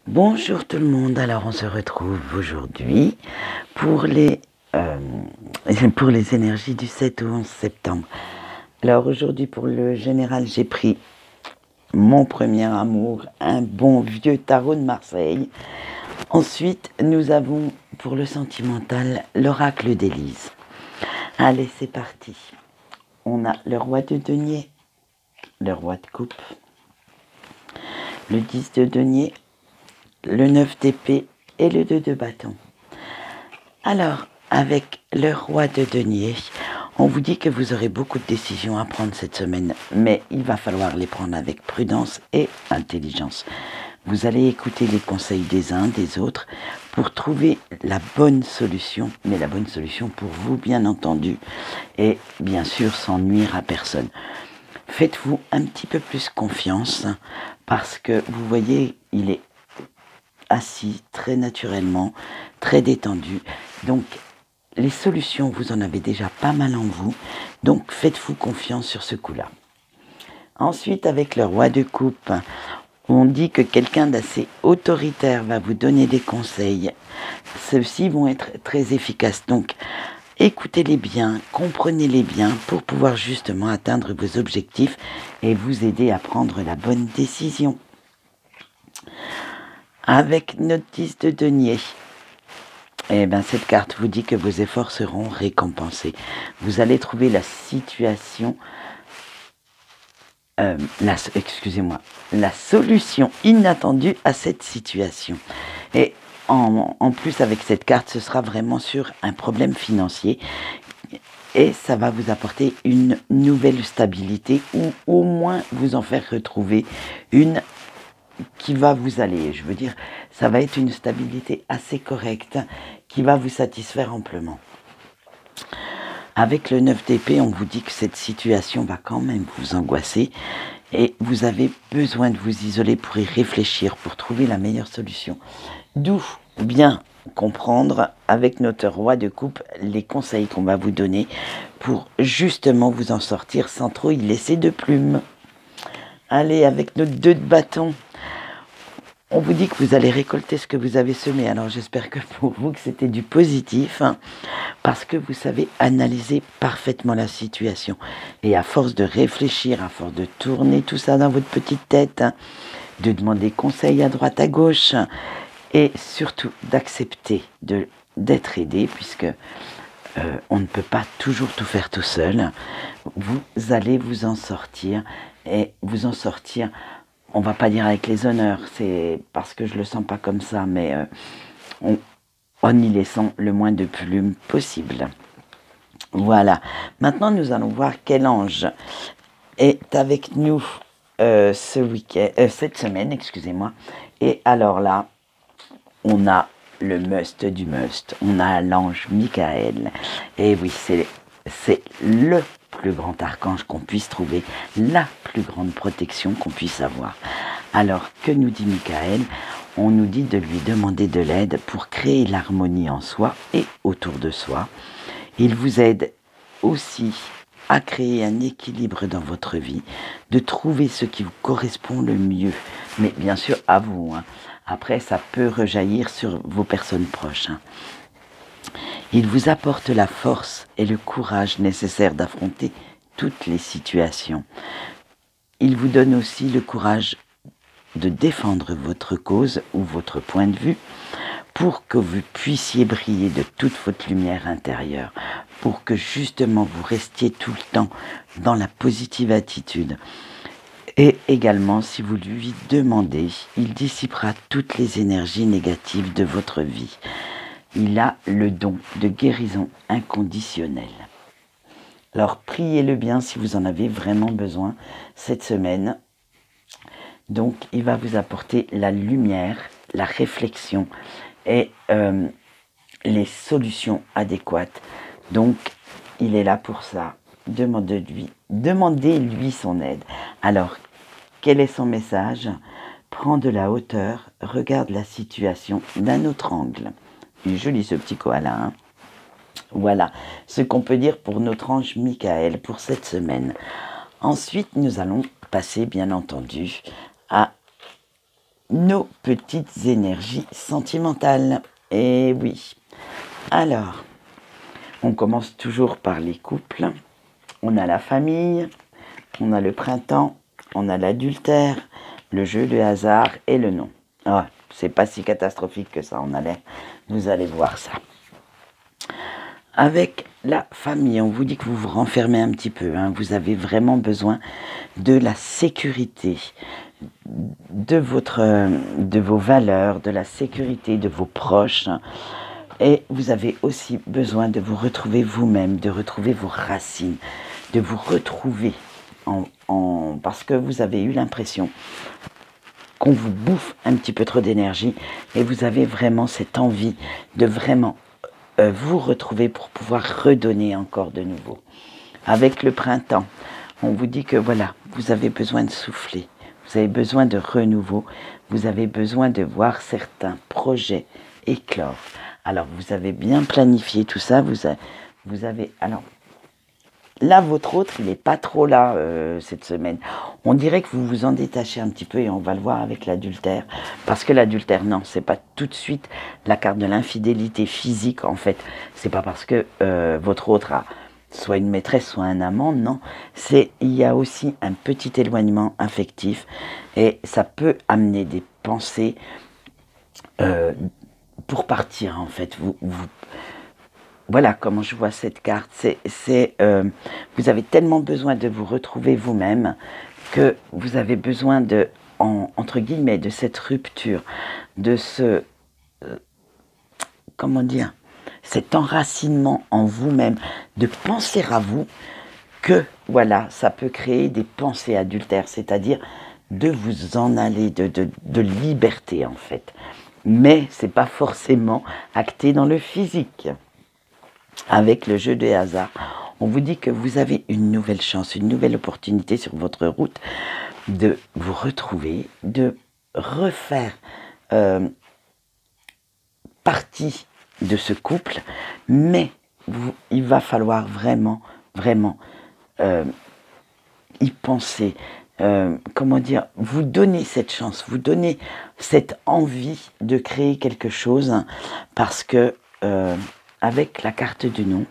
Bonjour tout le monde, alors on se retrouve aujourd'hui pour les, euh, pour les énergies du 7 au 11 septembre. Alors aujourd'hui pour le général j'ai pris mon premier amour, un bon vieux tarot de Marseille. Ensuite nous avons pour le sentimental l'oracle d'Élise. Allez c'est parti. On a le roi de denier, le roi de coupe, le 10 de denier, le 9 d'épée et le 2 de bâton. Alors, avec le roi de denier, on vous dit que vous aurez beaucoup de décisions à prendre cette semaine, mais il va falloir les prendre avec prudence et intelligence. Vous allez écouter les conseils des uns, des autres, pour trouver la bonne solution, mais la bonne solution pour vous, bien entendu, et bien sûr sans nuire à personne. Faites-vous un petit peu plus confiance, parce que vous voyez, il est assis très naturellement, très détendu. Donc, les solutions, vous en avez déjà pas mal en vous. Donc, faites-vous confiance sur ce coup-là. Ensuite, avec le roi de coupe, on dit que quelqu'un d'assez autoritaire va vous donner des conseils. Ceux-ci vont être très efficaces. Donc, écoutez-les bien, comprenez-les bien pour pouvoir justement atteindre vos objectifs et vous aider à prendre la bonne décision. Avec notre 10 de denier, cette carte vous dit que vos efforts seront récompensés. Vous allez trouver la situation, la solution inattendue à cette situation. Et en plus, avec cette carte, ce sera vraiment sur un problème financier. Et ça va vous apporter une nouvelle stabilité ou au moins vous en faire retrouver une qui va vous aller. Je veux dire, ça va être une stabilité assez correcte qui va vous satisfaire amplement. Avec le 9 d'épée, on vous dit que cette situation va quand même vous angoisser et vous avez besoin de vous isoler pour y réfléchir, pour trouver la meilleure solution. D'où bien comprendre avec notre roi de coupe les conseils qu'on va vous donner pour justement vous en sortir sans trop y laisser de plumes. Allez, avec notre 2 de bâton, on vous dit que vous allez récolter ce que vous avez semé. Alors j'espère que pour vous que c'était du positif, parce que vous savez analyser parfaitement la situation. Et à force de réfléchir, à force de tourner tout ça dans votre petite tête, de demander conseil à droite, à gauche, et surtout d'accepter d'être aidé, puisque on ne peut pas toujours tout faire tout seul. Vous allez vous en sortir, et vous en sortir, on va pas dire avec les honneurs, c'est parce que je le sens pas comme ça, mais en y laissant le moins de plumes possible. Voilà. Maintenant, nous allons voir quel ange est avec nous cette semaine, excusez-moi. Et alors là, on a le must du must. On a l'ange Michael. Et oui, c'est le plus grand archange qu'on puisse trouver, la plus grande protection qu'on puisse avoir. Alors, que nous dit Michael ? On nous dit de lui demander de l'aide pour créer l'harmonie en soi et autour de soi. Il vous aide aussi à créer un équilibre dans votre vie, de trouver ce qui vous correspond le mieux. Mais bien sûr, à vous. Après, ça peut rejaillir sur vos personnes proches. Il vous apporte la force et le courage nécessaires d'affronter toutes les situations. Il vous donne aussi le courage de défendre votre cause ou votre point de vue pour que vous puissiez briller de toute votre lumière intérieure, pour que justement vous restiez tout le temps dans la positive attitude. Et également, si vous lui demandez, il dissipera toutes les énergies négatives de votre vie. Il a le don de guérison inconditionnelle. Alors, priez-le bien si vous en avez vraiment besoin cette semaine. Donc, il va vous apporter la lumière, la réflexion et les solutions adéquates. Donc, il est là pour ça. Demandez-lui son aide. Alors, quel est son message ? Prends de la hauteur, regarde la situation d'un autre angle. Il est joli ce petit koala, Voilà ce qu'on peut dire pour notre ange Michael pour cette semaine. Ensuite, nous allons passer, bien entendu, à nos petites énergies sentimentales. Et oui. Alors, on commence toujours par les couples. On a la famille, on a le printemps, on a l'adultère, le jeu, le hasard et le non. Ah, c'est pas si catastrophique que ça, vous allez voir ça. Avec la famille, on vous dit que vous vous renfermez un petit peu, hein. Vous avez vraiment besoin de la sécurité, de vos valeurs, de la sécurité de vos proches. Et vous avez aussi besoin de vous retrouver vous-même, de retrouver vos racines, de vous retrouver parce que vous avez eu l'impression qu'on vous bouffe un petit peu trop d'énergie et vous avez vraiment cette envie de vraiment vous retrouver pour pouvoir redonner encore de nouveau. Avec le printemps, on vous dit que voilà, vous avez besoin de souffler, vous avez besoin de renouveau, vous avez besoin de voir certains projets éclore. Alors, vous avez bien planifié tout ça, vous avez alors, là, votre autre, il n'est pas trop là cette semaine. On dirait que vous vous en détachez un petit peu et on va le voir avec l'adultère. Parce que l'adultère, non, c'est pas tout de suite la carte de l'infidélité physique, en fait. C'est pas parce que votre autre a soit une maîtresse, soit un amant, non. Il y a aussi un petit éloignement affectif et ça peut amener des pensées pour partir, en fait. Voilà comment je vois cette carte. Vous avez tellement besoin de vous retrouver vous-même que vous avez besoin entre guillemets, de cette rupture, de comment dire, cet enracinement en vous-même, de penser à vous, que voilà, ça peut créer des pensées adultères, c'est-à-dire de vous en aller, de liberté en fait. Mais c'est pas forcément acté dans le physique. Avec le jeu de hasard, on vous dit que vous avez une nouvelle chance, une nouvelle opportunité sur votre route de vous retrouver, de refaire partie de ce couple, mais il va falloir vraiment, vraiment y penser, comment dire, vous donner cette chance, vous donner cette envie de créer quelque chose, parce que avec la carte du non,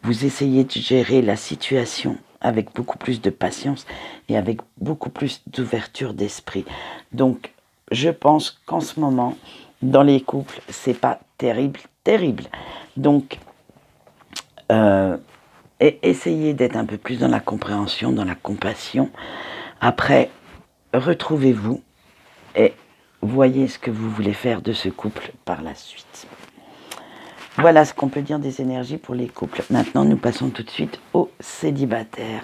vous essayez de gérer la situation avec beaucoup plus de patience et avec beaucoup plus d'ouverture d'esprit. Donc, je pense qu'en ce moment, dans les couples, c'est pas terrible. Donc, essayez d'être un peu plus dans la compréhension, dans la compassion. Après, retrouvez-vous et voyez ce que vous voulez faire de ce couple par la suite. Voilà ce qu'on peut dire des énergies pour les couples. Maintenant, nous passons tout de suite aux célibataires.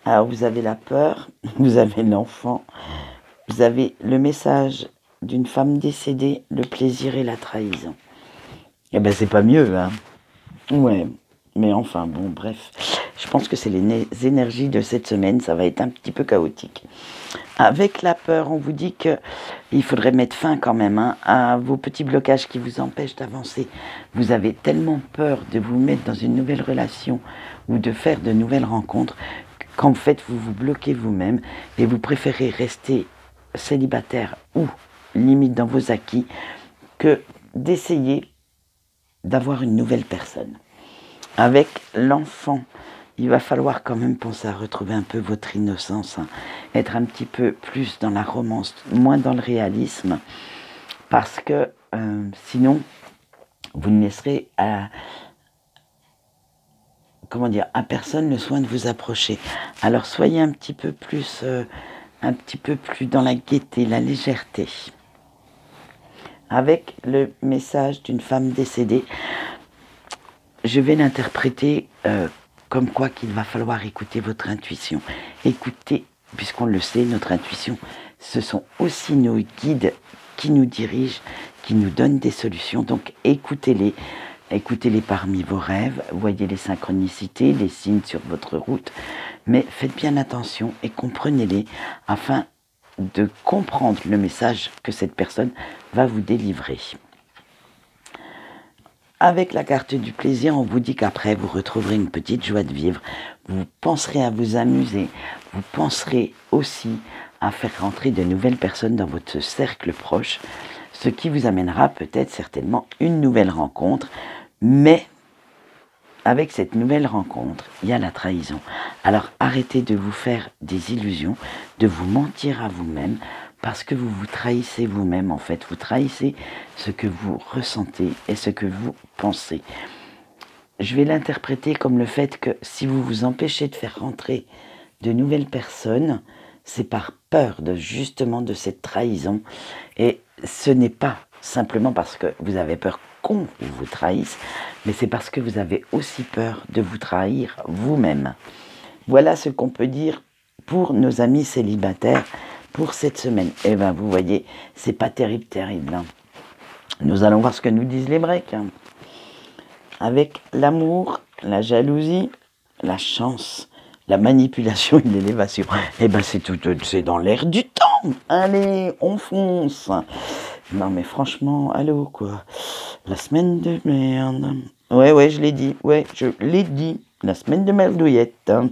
Alors, vous avez la peur, vous avez l'enfant, vous avez le message d'une femme décédée, le plaisir et la trahison. Eh ben, c'est pas mieux, hein. Ouais, mais enfin, bon, bref. Je pense que c'est les énergies de cette semaine, ça va être un petit peu chaotique. Avec la peur, on vous dit qu'il faudrait mettre fin quand même à vos petits blocages qui vous empêchent d'avancer. Vous avez tellement peur de vous mettre dans une nouvelle relation ou de faire de nouvelles rencontres qu'en fait vous vous bloquez vous-même et vous préférez rester célibataire ou limite dans vos acquis que d'essayer d'avoir une nouvelle personne. Avec l'enfant, il va falloir quand même penser à retrouver un peu votre innocence, hein. Être un petit peu plus dans la romance, moins dans le réalisme, parce que sinon, vous ne laisserez à personne le soin de vous approcher. Alors soyez un petit peu plus dans la gaieté, la légèreté. Avec le message d'une femme décédée, je vais l'interpréter comme quoi qu'il va falloir écouter votre intuition. Écoutez, puisqu'on le sait, notre intuition, ce sont aussi nos guides qui nous dirigent, qui nous donnent des solutions. Donc écoutez-les. Écoutez-les parmi vos rêves, voyez les synchronicités, les signes sur votre route, mais faites bien attention et comprenez-les afin de comprendre le message que cette personne va vous délivrer. Avec la carte du plaisir, on vous dit qu'après, vous retrouverez une petite joie de vivre. Vous penserez à vous amuser. Vous penserez aussi à faire rentrer de nouvelles personnes dans votre cercle proche, ce qui vous amènera peut-être certainement une nouvelle rencontre, mais avec cette nouvelle rencontre, il y a la trahison. Alors arrêtez de vous faire des illusions, de vous mentir à vous-même, parce que vous vous trahissez vous-même en fait. Vous trahissez ce que vous ressentez et ce que vous pensez. Je vais l'interpréter comme le fait que si vous vous empêchez de faire rentrer de nouvelles personnes, c'est par peur justement de cette trahison. Et ce n'est pas simplement parce que vous avez peur qu'on vous trahisse, mais c'est parce que vous avez aussi peur de vous trahir vous-même. Voilà ce qu'on peut dire pour nos amis célibataires pour cette semaine. Eh bien, vous voyez, c'est pas terrible. Hein. Nous allons voir ce que nous disent les breaks. Hein. Avec l'amour, la jalousie, la chance, la manipulation et l'élévation. Eh bien, c'est dans l'air du temps. Allez, on fonce. Non, mais franchement, allô, quoi. La semaine de merde. Ouais, je l'ai dit. Ouais, je l'ai dit. La semaine de merdouillette. Hein.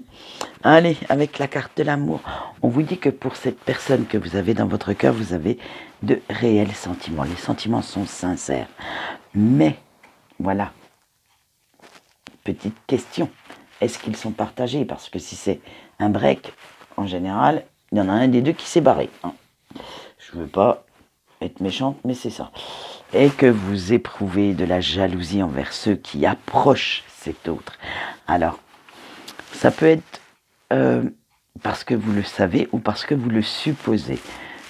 Allez, avec la carte de l'amour. On vous dit que pour cette personne que vous avez dans votre cœur, vous avez de réels sentiments. Les sentiments sont sincères. Mais, voilà. Petite question. Est-ce qu'ils sont partagés? Parce que si c'est un break, en général, il y en a un des deux qui s'est barré. Hein. Je ne veux pas être méchante, mais c'est ça. Et que vous éprouvez de la jalousie envers ceux qui approchent cet autre. Alors, ça peut être parce que vous le savez ou parce que vous le supposez.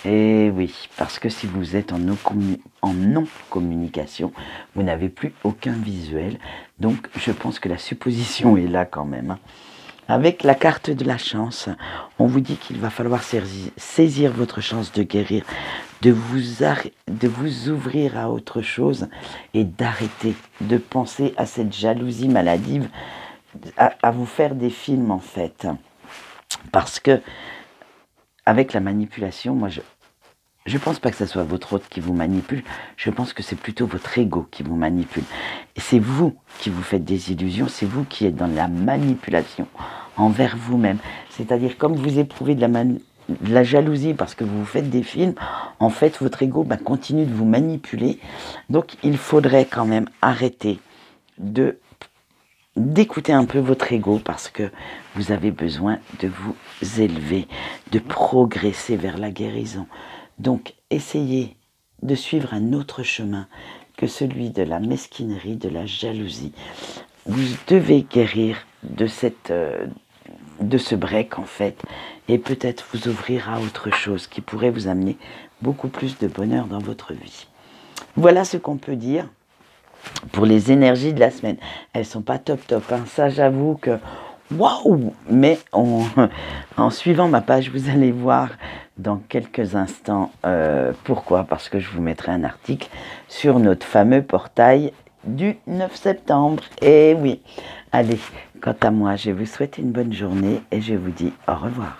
Et oui, parce que si vous êtes en non-communication, vous n'avez plus aucun visuel. Donc, je pense que la supposition est là quand même. Hein. Avec la carte de la chance, on vous dit qu'il va falloir saisir votre chance de guérir, de vous ouvrir à autre chose et d'arrêter de penser à cette jalousie maladive, à vous faire des films en fait. Parce que, avec la manipulation, moi je pense pas que ce soit votre autre qui vous manipule, je pense que c'est plutôt votre ego qui vous manipule. Et c'est vous qui vous faites des illusions, c'est vous qui êtes dans la manipulation envers vous-même. C'est-à-dire, comme vous éprouvez de la jalousie parce que vous faites des films, en fait, votre ego continue de vous manipuler. Donc, il faudrait quand même arrêter d'écouter un peu votre ego parce que vous avez besoin de vous élever, de progresser vers la guérison. Donc, essayez de suivre un autre chemin que celui de la mesquinerie, de la jalousie. Vous devez guérir de ce break, en fait, et peut-être vous ouvrir à autre chose qui pourrait vous amener beaucoup plus de bonheur dans votre vie. Voilà ce qu'on peut dire pour les énergies de la semaine. Elles sont pas top, hein. Ça, j'avoue que waouh! Mais en suivant ma page, vous allez voir dans quelques instants pourquoi. Parce que je vous mettrai un article sur notre fameux portail du 9 septembre. Et oui, allez, quant à moi, je vous souhaite une bonne journée et je vous dis au revoir.